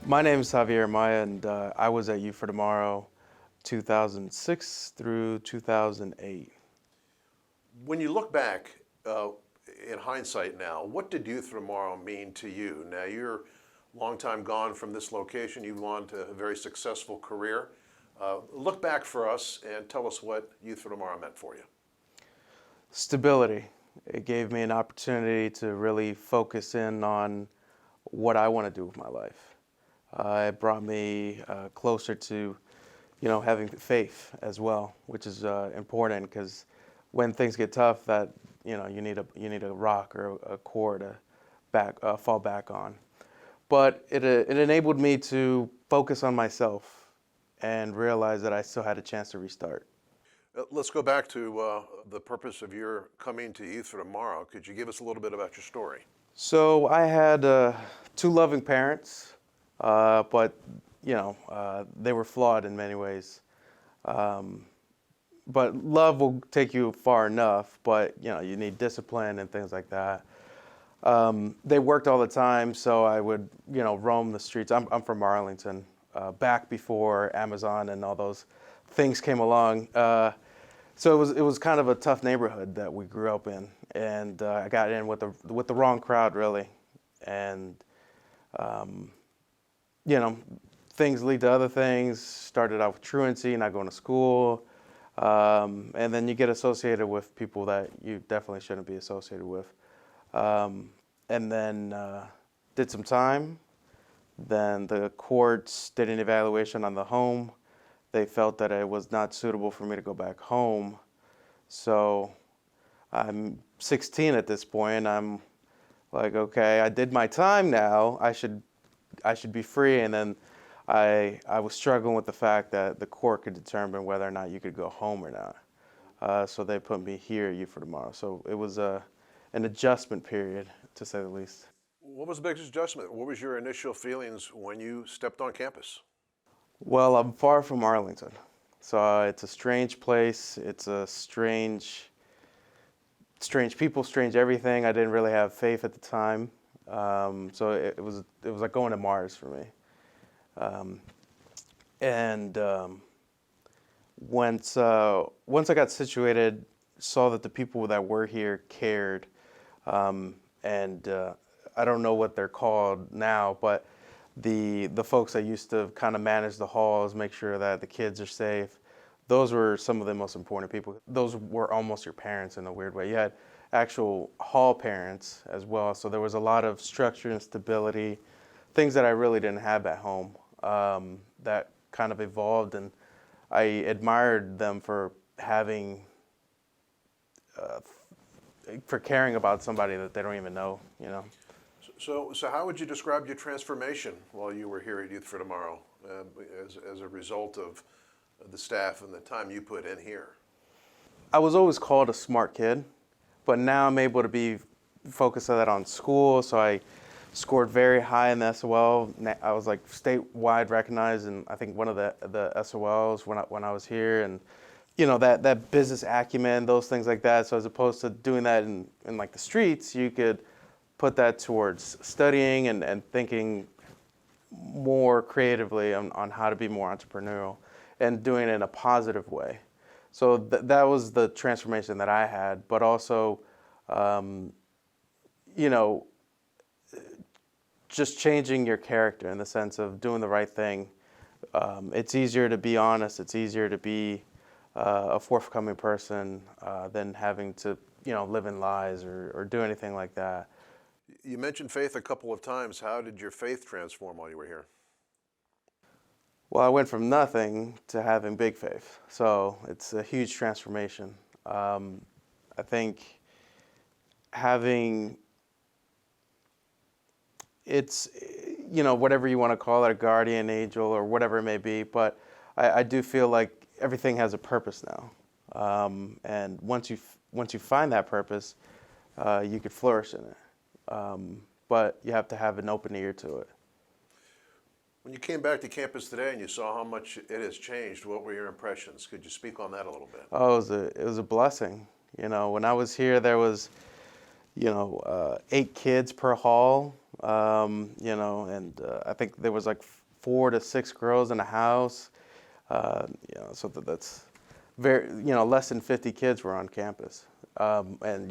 My name is Javier Amaya, and I was at Youth for Tomorrow 2006 through 2008. When you look back in hindsight now, what did Youth for Tomorrow mean to you? Now you're a long time gone from this location. You've gone to a very successful career. Look back for us and tell us what Youth for Tomorrow meant for you. Stability. It gave me an opportunity to really focus in on what I want to do with my life. It brought me closer to, having faith as well, which is important because when things get tough, that you need a rock or a core to fall back on. But it enabled me to focus on myself and realize that I still had a chance to restart. Let's go back to the purpose of your coming to Youth for Tomorrow. Could you give us a little bit about your story? So I had two loving parents, but they were flawed in many ways. But love will take you far enough, but you need discipline and things like that. They worked all the time, so I would roam the streets. I'm from Arlington, back before Amazon and all those things came along. So it was kind of a tough neighborhood that we grew up in, and I got in with the wrong crowd really, and things lead to other things. Started out with truancy, not going to school, and then you get associated with people that you definitely shouldn't be associated with, and then did some time. Then the courts did an evaluation on the home. They felt that it was not suitable for me to go back home. So I'm 16 at this point. I'm like, okay, I did my time now. I should be free. And then I was struggling with the fact that the court could determine whether or not you could go home or not. So they put me here at Youth for Tomorrow. So it was an adjustment period, to say the least. What was the biggest adjustment? What was your initial feelings when you stepped on campus? Well, I'm far from Arlington, so it's a strange place. It's a strange people, strange everything. I didn't really have faith at the time, so it was like going to Mars for me. Once I got situated, saw that the people that were here cared, and I don't know what they're called now, but the folks that used to kind of manage the halls, make sure that the kids are safe, those were some of the most important people. Those were almost your parents in a weird way. You had actual hall parents as well, so there was a lot of structure and stability, things that I really didn't have at home, that kind of evolved, and I admired them for having, for caring about somebody that they don't even know, So how would you describe your transformation while you were here at Youth for Tomorrow as a result of the staff and the time you put in here? I was always called a smart kid, but now I'm able to be focused on school, so I scored very high in the SOL. I was like statewide recognized in I think one of the SOLs when I was here, and that business acumen, those things like that. So as opposed to doing that in like the streets, you could put that towards studying and thinking more creatively on how to be more entrepreneurial and doing it in a positive way. So that was the transformation that I had, but also, just changing your character in the sense of doing the right thing. It's easier to be honest. It's easier to be a forthcoming person than having to, live in lies or do anything like that. You mentioned faith a couple of times. How did your faith transform while you were here? Well, I went from nothing to having big faith. So it's a huge transformation. I think having, it's, whatever you want to call it, a guardian angel or whatever it may be, but I do feel like everything has a purpose now. And once you find that purpose, you could flourish in it. But you have to have an open ear to it. When you came back to campus today and you saw how much it has changed, what were your impressions? Could you speak on that a little bit? Oh, it was a blessing. When I was here, there was, 8 kids per hall, and I think there was like 4 to 6 girls in a house. So that's very, less than 50 kids were on campus. And,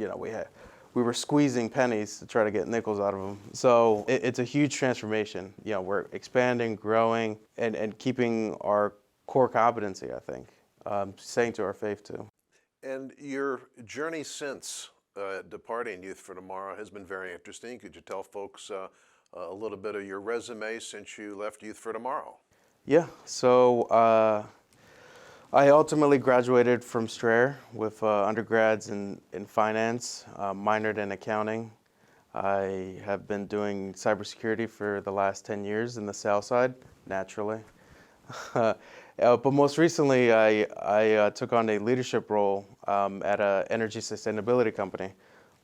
we were squeezing pennies to try to get nickels out of them. So it's a huge transformation. We're expanding, growing, and keeping our core competency, I think, staying to our faith too. And your journey since departing Youth for Tomorrow has been very interesting. Could you tell folks a little bit of your resume since you left Youth for Tomorrow? Yeah, so I ultimately graduated from Strayer with undergrads in finance, minored in accounting. I have been doing cybersecurity for the last 10 years in the sales side, naturally. But most recently, I took on a leadership role at an energy sustainability company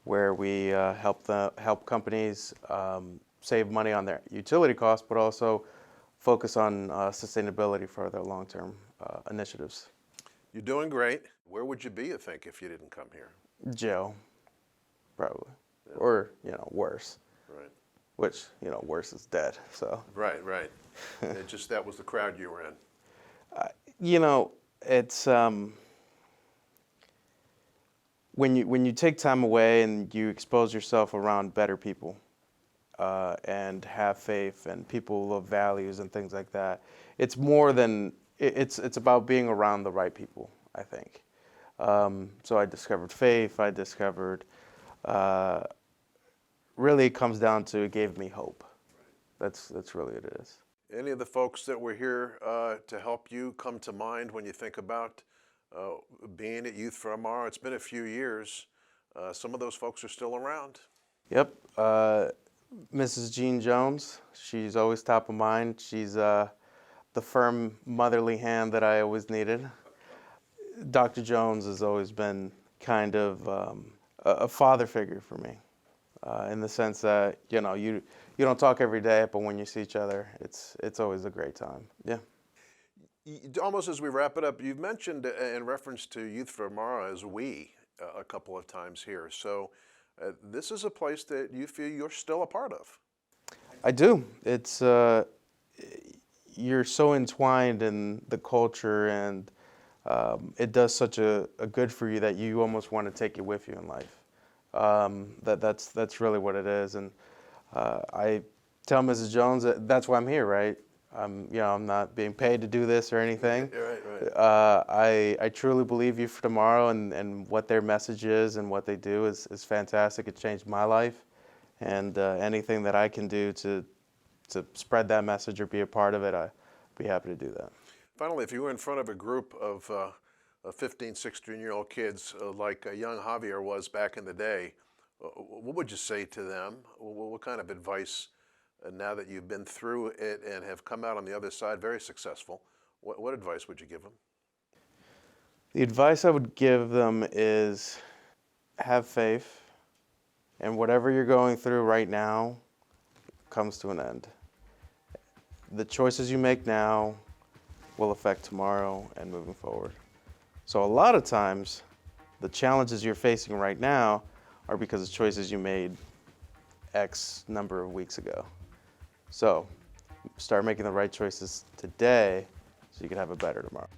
where we help companies save money on their utility costs, but also focus on sustainability for their long-term initiatives. You're doing great. Where would you be, you think, if you didn't come here? Jail, probably, Yeah. or worse. Right. Which worse is dead. So Right, right. It just that was the crowd you were in. It's when you take time away and you expose yourself around better people and have faith and people of values and things like that. It's more than it's about being around the right people, I think. So I discovered faith. I discovered really it comes down to it gave me hope. That's really what it is. Any of the folks that were here to help you come to mind when you think about being at Youth for Tomorrow? It's been a few years. Some of those folks are still around. Yep. Mrs. Jean Jones, she's always top of mind. She's the firm motherly hand that I always needed. Dr. Jones has always been kind of a father figure for me, in the sense that you don't talk every day, but when you see each other, it's always a great time. Yeah. Almost as we wrap it up, you've mentioned in reference to Youth for Tomorrow as we a couple of times here. So this is a place that you feel you're still a part of. I do. It's you're so entwined in the culture, and it does such a good for you that you almost want to take it with you in life. That's really what it is, and I tell Mrs. Jones that's why I'm here, right? I'm not being paid to do this or anything. Right. I truly believe Youth for Tomorrow and what their message is and what they do is fantastic. It changed my life, and anything that I can do to spread that message or be a part of it, I'd be happy to do that. Finally, if you were in front of a group of 15, 16-year-old kids like young Javier was back in the day, what would you say to them? What kind of advice, now that you've been through it and have come out on the other side very successful, what advice would you give them? The advice I would give them is have faith, and whatever you're going through right now comes to an end. The choices you make now will affect tomorrow and moving forward. So a lot of times, the challenges you're facing right now are because of choices you made X number of weeks ago. So start making the right choices today so you can have a better tomorrow.